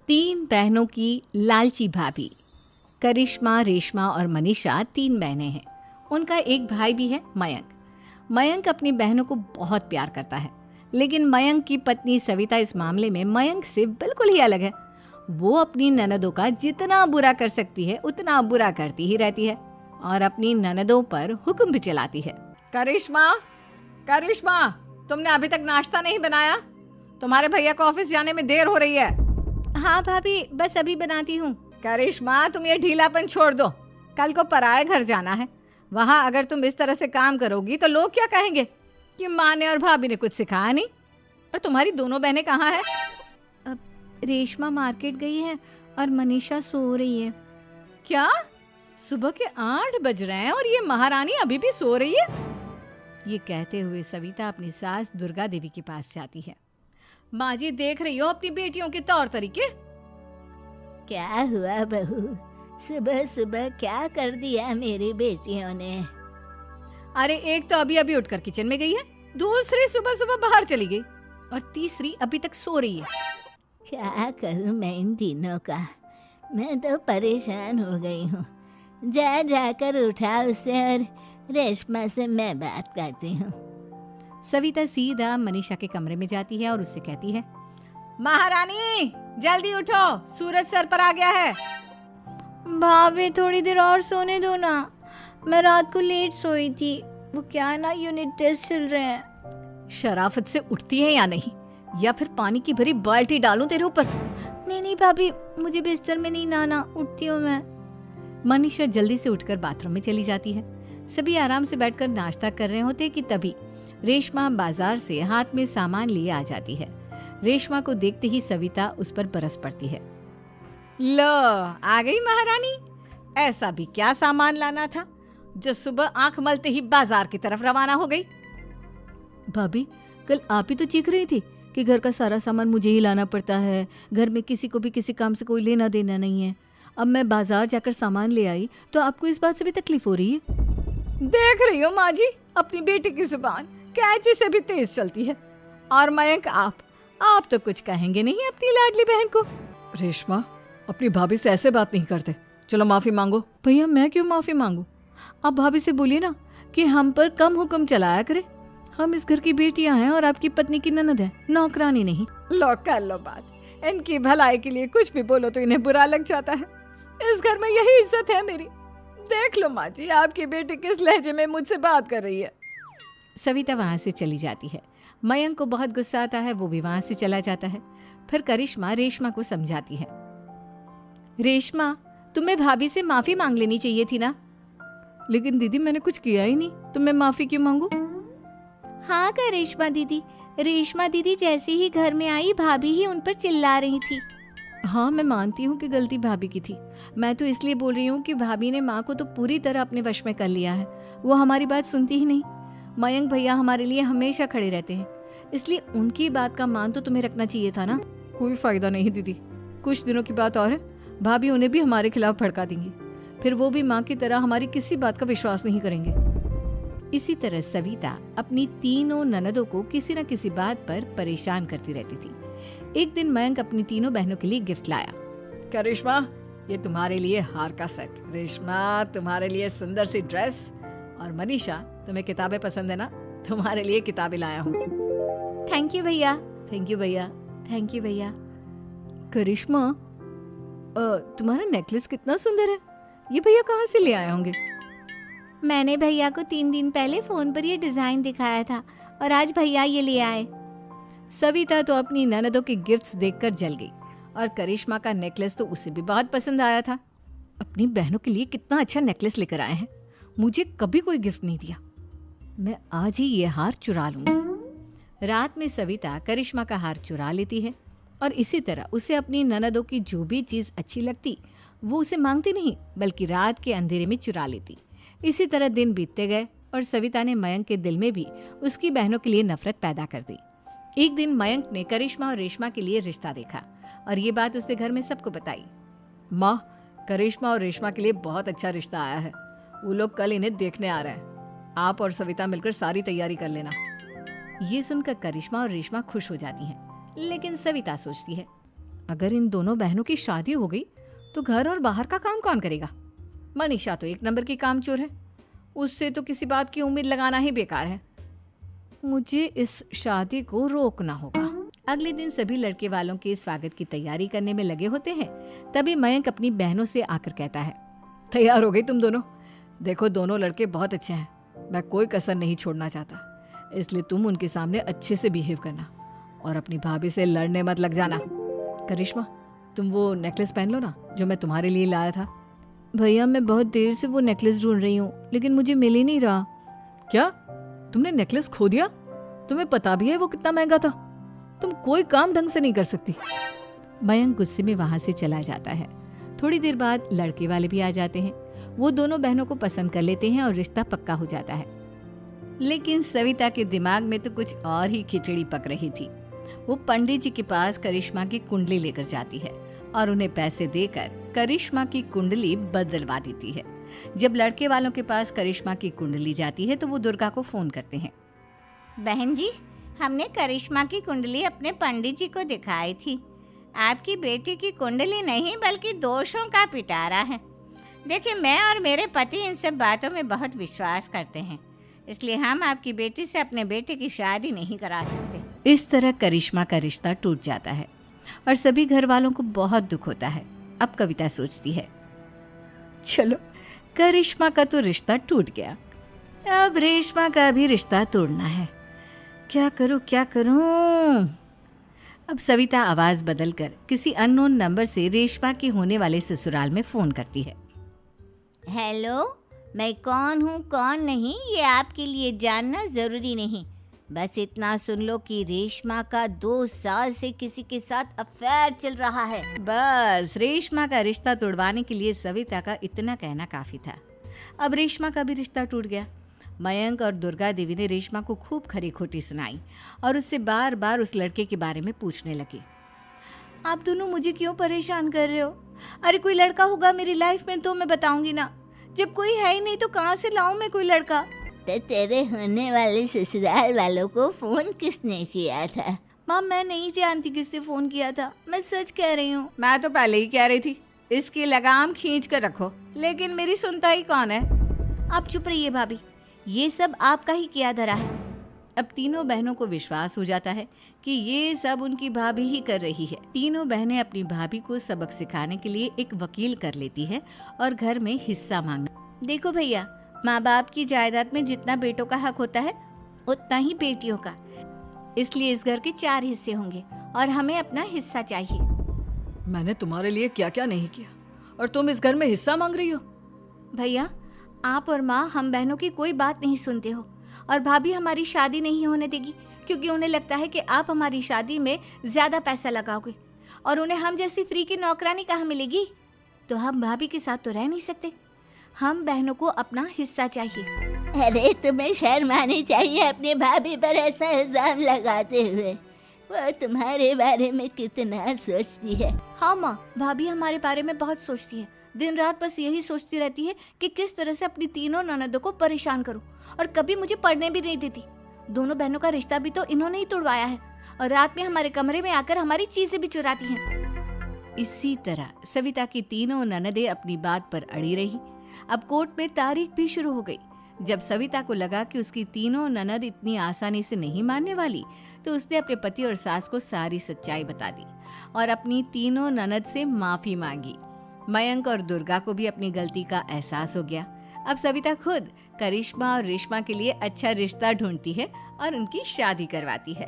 तीन बहनों की लालची भाभी। करिश्मा, रेशमा और मनीषा तीन बहनें हैं। उनका एक भाई भी है, मयंक। मयंक अपनी बहनों को बहुत प्यार करता है, लेकिन मयंक की पत्नी सविता इस मामले में मयंक से बिल्कुल ही अलग है। वो अपनी ननदों का जितना बुरा कर सकती है उतना बुरा करती ही रहती है और अपनी ननदों पर हुक्म भी चलाती है। करिश्मा, करिश्मा, तुमने अभी तक नाश्ता नहीं बनाया? तुम्हारे भैया को ऑफिस जाने में देर हो रही है। हाँ भाभी, बस अभी बनाती हूँ। करिश्मा, तुम ये ढीलापन छोड़ दो। कल को पराये घर जाना है। वहाँ अगर तुम इस तरह से काम करोगी तो लोग क्या कहेंगे कि माँ ने और भाभी ने कुछ सिखाया नहीं। और तुम्हारी दोनों बहनें कहाँ हैं? अब रेशमा मार्केट गई है और मनीषा सो रही है। क्या? सुबह के 8 बज रहे हैं और ये महारानी अभी भी सो रही है? ये कहते हुए सविता अपनी सास दुर्गा देवी के पास जाती है। माँ जी, देख रही हो अपनी बेटियों के तौर तरीके? क्या हुआ बहू, सुबह सुबह क्या कर दिया मेरी बेटियों ने? अरे एक तो अभी अभी उठकर किचन में गई है, दूसरी सुबह सुबह बाहर चली गई और तीसरी अभी तक सो रही है। क्या करूं मैं इन तीनों का, मैं तो परेशान हो गई हूँ। जा जाकर उठा उसे और रेशमा से मैं बात करती हूँ। सविता सीधा मनीषा के कमरे में जाती है और उससे कहती है, महारानी जल्दी उठो, सूरज सर पर आ गया है। भाभी थोड़ी देर और सोने दो ना, मैं रात को लेट सोई थी। वो क्या ना, यूनिट टेस्ट चल रहे हैं। शराफत से उठती है या नहीं, या फिर पानी की भरी बाल्टी डालूं तेरे ऊपर? नहीं भाभी, मुझे बिस्तर में नहीं लाना, उठती हूँ मैं। मनीषा जल्दी से उठकर बाथरूम में चली जाती है। सभी आराम से बैठकर नाश्ता कर रहे होते कि तभी रेशमा बाजार से हाथ में सामान लिए आ जाती है। रेशमा को देखते ही सविता उस पर बरस पड़ती है। लो, आ गई महारानी। ऐसा भी क्या सामान लाना था जो सुबह आंख मलते ही बाजार की तरफ रवाना हो गई? भाभी, कल आप ही तो चीख रही थी कि घर का सारा सामान मुझे ही लाना पड़ता है, घर में किसी को भी किसी काम से कोई लेना देना नहीं है। अब मैं बाजार जाकर सामान ले आई तो आपको इस बात से भी तकलीफ हो रही है? देख रही हो माँ जी, अपनी बेटी की जुबान कैंची से भी तेज चलती है। और मयंक, आप तो कुछ कहेंगे नहीं अपनी लाडली बहन को। रेशमा, अपनी भाभी से ऐसे बात नहीं करते। चलो माफी मांगो। भैया, मैं क्यों माफी मांगू? आप भाभी से बोलिए ना कि हम पर कम हुक्म चलाया करे। हम इस घर की बेटियां हैं और आपकी पत्नी की ननद है, नौकरानी नहीं। लो कर लो बात। इनकी भलाई के लिए कुछ भी बोलो तो इन्हें बुरा लग जाता है। इस घर में यही इज्जत है मेरी। देख लो माँ जी, आपकी बेटी किस लहजे में मुझसे बात कर रही है। सविता वहां से चली जाती है। मयंक को बहुत गुस्सा आता है, वो भी वहां से चला जाता है। फिर करिश्मा रेशमा को समझाती है, रेशमा, तुम्हें भाभी से माफी मांग लेनी चाहिए थी ना। लेकिन दीदी, मैंने कुछ किया ही नहीं तो मैं माफी क्यों मांगू? हाँ करिश्मा दीदी, रेशमा दीदी जैसे ही घर में आई भाभी ही उन पर चिल्ला रही थी। हाँ, मैं मानती हूँ कि गलती भाभी की थी। मैं तो इसलिए बोल रही हूँ कि भाभी ने माँ को तो पूरी तरह अपने वश में कर लिया है। वो हमारी बात सुनती ही नहीं। मयंक भैया हमारे लिए हमेशा खड़े रहते हैं, इसलिए उनकी बात का मान तो तुम्हें रखना चाहिए था ना। कोई फायदा नहीं दीदी, कुछ दिनों की बात और है, भाभी उन्हें भी हमारे खिलाफ भड़का देंगी। फिर वो भी माँ की तरह हमारी किसी बात का विश्वास नहीं करेंगे। इसी तरह सविता अपनी तीनों ननदों को किसी न किसी बात पर परेशान करती रहती थी। एक दिन मयंक अपनी तीनों बहनों के लिए गिफ्ट लाया। करिश्मा, ये तुम्हारे लिए हार का सेट। रेशमा, तुम्हारे लिए सुंदर सी ड्रेस। और मनीषा, तुम्हें किताबें पसंद है ना, तुम्हारे लिए किताबें लाया हूँ। थैंक यू भैया। थैंक यू भैया। थैंक यू भैया। करिश्मा, तुम्हारा नेकलेस कितना सुंदर है। ये भैया कहाँ से ले आए होंगे? मैंने भैया को 3 दिन पहले फोन पर ये डिजाइन दिखाया था और आज भैया ये ले आए। सविता तो अपनी ननदों के गिफ्ट्स देखकर जल गई और करिश्मा का नेकलेस तो उसे भी बहुत पसंद आया था। अपनी बहनों के लिए कितना अच्छा नेकलेस लेकर आए हैं, मुझे कभी कोई गिफ्ट नहीं दिया। मैं आज ही ये हार चुरा लूंगी। रात में सविता करिश्मा का हार चुरा लेती है और इसी तरह उसे अपनी ननदों की जो भी चीज़ अच्छी लगती वो उसे मांगती नहीं, बल्कि रात के अंधेरे में चुरा लेती। इसी तरह दिन बीतते गए और सविता ने मयंक के दिल में भी उसकी बहनों के लिए नफरत पैदा कर दी। एक दिन मयंक ने करिश्मा और रेशमा के लिए रिश्ता देखा और ये बात उसने घर में सबको बताई। माँ, करिश्मा और रेशमा के लिए बहुत अच्छा रिश्ता आया है। वो लोग कल इन्हें देखने आ रहे हैं। आप और सविता मिलकर सारी तैयारी कर लेना। ये सुनकर करिश्मा और रेशमा खुश हो जाती हैं, लेकिन सविता सोचती है, अगर इन दोनों बहनों की शादी हो गई तो घर और बाहर का काम कौन करेगा? मनीषा तो एक नंबर की कामचोर है, उससे तो किसी बात की उम्मीद लगाना ही बेकार है। मुझे इस शादी को रोकना होगा। अगले दिन सभी लड़के वालों के स्वागत की तैयारी करने में लगे होते हैं। तभी मयंक अपनी बहनों से आकर कहता है, तैयार हो गई तुम दोनों? देखो दोनों लड़के बहुत अच्छे हैं, मैं कोई कसर नहीं छोड़ना चाहता, इसलिए तुम उनके सामने अच्छे से बिहेव करना और अपनी भाभी से लड़ने मत लग जाना। करिश्मा, तुम वो नेकलेस पहन लो ना जो मैं तुम्हारे लिए लाया था। भैया मैं बहुत देर से वो नेकलेस ढूंढ रही हूँ, लेकिन मुझे मिल ही नहीं रहा। क्या तुमने नेकलेस खो दिया? तुम्हें पता भी है वो कितना महंगा था? तुम कोई काम ढंग से नहीं कर सकती। मयंक गुस्से में वहां से चला जाता है। थोड़ी देर बाद लड़के वाले भी आ जाते हैं। वो दोनों बहनों को पसंद कर लेते हैं और रिश्ता पक्का हो जाता है। लेकिन सविता के दिमाग में तो कुछ और ही खिचड़ी पक रही थी। वो पंडित जी के पास करिश्मा की कुंडली लेकर जाती है और उन्हें पैसे देकर करिश्मा की कुंडली बदलवा देती है। जब लड़के वालों के पास करिश्मा की कुंडली जाती है तो वो दुर्गा को फोन करते हैं। बहन जी, हमने करिश्मा की कुंडली अपने पंडित जी को दिखाई थी। आपकी बेटी की कुंडली नहीं बल्कि दोषों का पिटारा है। देखिए, मैं और मेरे पति इन सब बातों में बहुत विश्वास करते हैं, इसलिए हम आपकी बेटी से अपने बेटे की शादी नहीं करा सकते। इस तरह करिश्मा का रिश्ता टूट जाता है और सभी घर वालों को बहुत दुख होता है। अब कविता सोचती है, चलो करिश्मा का तो रिश्ता टूट गया, अब रेशमा का भी रिश्ता तोड़ना है। क्या करूं? अब सविता आवाज बदलकर किसी अननोन नंबर से रेशमा के होने वाले ससुराल में फोन करती है। हेलो, मैं कौन हूँ कौन नहीं ये आपके लिए जानना ज़रूरी नहीं, बस इतना सुन लो कि रेशमा का 2 साल से किसी के साथ अफेयर चल रहा है। बस रेशमा का रिश्ता तोड़वाने के लिए सविता का इतना कहना काफी था। अब रेशमा का भी रिश्ता टूट गया। मयंक और दुर्गा देवी ने रेशमा को खूब खरी खोटी सुनाई और उससे बार बार उस लड़के के बारे में पूछने लगी। आप दोनों मुझे क्यों परेशान कर रहे हो? अरे कोई लड़का होगा मेरी लाइफ में तो मैं बताऊंगी ना, जब कोई है ही नहीं तो कहाँ से लाऊं मैं कोई लड़का? तो तेरे होने वाले ससुराल वालों को फोन किसने किया था? माँ मैं नहीं जानती किसने फोन किया था, मैं सच कह रही हूँ। मैं तो पहले ही कह रही थी इसकी लगाम खींच कर रखो, लेकिन मेरी सुनता ही कौन है। आप चुप रहिए भाभी, ये सब आपका ही किया धरा है। अब तीनों बहनों को विश्वास हो जाता है कि ये सब उनकी भाभी ही कर रही है। तीनों बहनें अपनी भाभी को सबक सिखाने के लिए एक वकील कर लेती है और घर में हिस्सा मांगना। देखो भैया, माँ बाप की जायदाद में जितना बेटों का हक होता है उतना ही बेटियों का, इसलिए इस घर के 4 हिस्से होंगे और हमें अपना हिस्सा चाहिए। मैंने तुम्हारे लिए क्या क्या नहीं किया और तुम इस घर में हिस्सा मांग रही हो? भैया, आप और माँ हम बहनों की कोई बात नहीं सुनते हो और भाभी हमारी शादी नहीं होने देगी क्योंकि उन्हें लगता है कि आप हमारी शादी में ज्यादा पैसा लगाओगे और उन्हें हम जैसी फ्री की नौकरानी कहाँ मिलेगी। तो हम भाभी के साथ तो रह नहीं सकते, हम बहनों को अपना हिस्सा चाहिए। अरे तुम्हें शर्म आनी चाहिए अपनी भाभी पर ऐसा इल्जाम लगाते हुए। वो तुम्हारे बारे में कितना सोचती है। हाँ माँ, भाभी हमारे बारे में बहुत सोचती है, दिन रात बस यही सोचती रहती है कि किस तरह से अपनी तीनों ननदों को परेशान करूं और कभी मुझे पढ़ने भी नहीं देती। दोनों बहनों का रिश्ता भी तो इन्होंने ही तोड़वाया है और रात में हमारे कमरे में आकर हमारी चीजें भी चुराती हैं। इसी तरह सविता की तीनों ननदें अपनी बात पर अड़ी रही। अब कोर्ट में तारीख भी शुरू हो गई। जब सविता को लगा कि उसकी तीनों ननद इतनी आसानी से नहीं मानने वाली, तो उसने अपने पति और सास को सारी सच्चाई बता दी और अपनी तीनों ननद से माफी मांगी। मयंक और दुर्गा को भी अपनी गलती का एहसास हो गया। अब सविता खुद करिश्मा और रेशमा के लिए अच्छा रिश्ता ढूंढती है और उनकी शादी करवाती है।